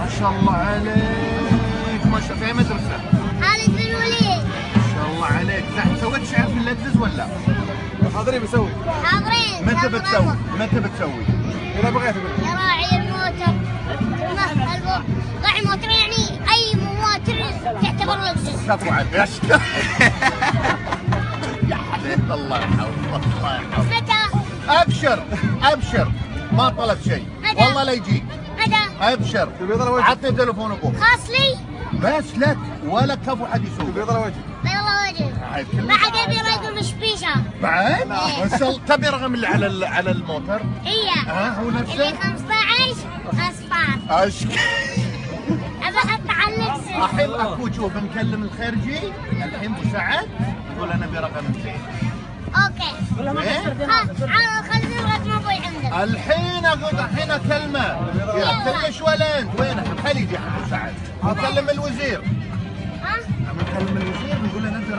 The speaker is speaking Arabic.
ما شاء الله عليك، ما شاء الله. في مدرسة؟ خالد بن وليد. ما شاء الله عليك. سويت شعر في اللذذ ولا؟ حاضرين بسوي. حاضرين. متى بتسوي؟ متى بتسوي؟ إذا بغيت أقول. يا راعي الموتر. راعي موتر يعني أي موتر تعتبر لغز. تطلع بس. يا حبيب الله يحفظك، الله يحفظك. متى؟ ابشر ابشر، ما طلب شيء متى؟ والله لا يجيك. متى؟ ابشر. عطني تليفون ابوك خاص لي؟ بس لك، ولا كفو حد يسوق. بيض الله وجهك. بيض الله وجهك. بعد ابي رقم شبيشه. بعد؟ ما شاء الله. تبي رقم اللي على الموتر؟ هي. هو نفسه؟ اللي 15 اصفار. اشك. ابى احط على اللبس. الحين اكو شوف نكلم الخارجي الحين ابو سعد يقول انا برقم زين. اوكي. خلي رقم ابوي عندك. الحين اكلمه. تكلمش ولا انت؟ وينك؟ خليجي ابو سعد. نكلم الوزير. ها؟ نكلم الوزير نقول له انت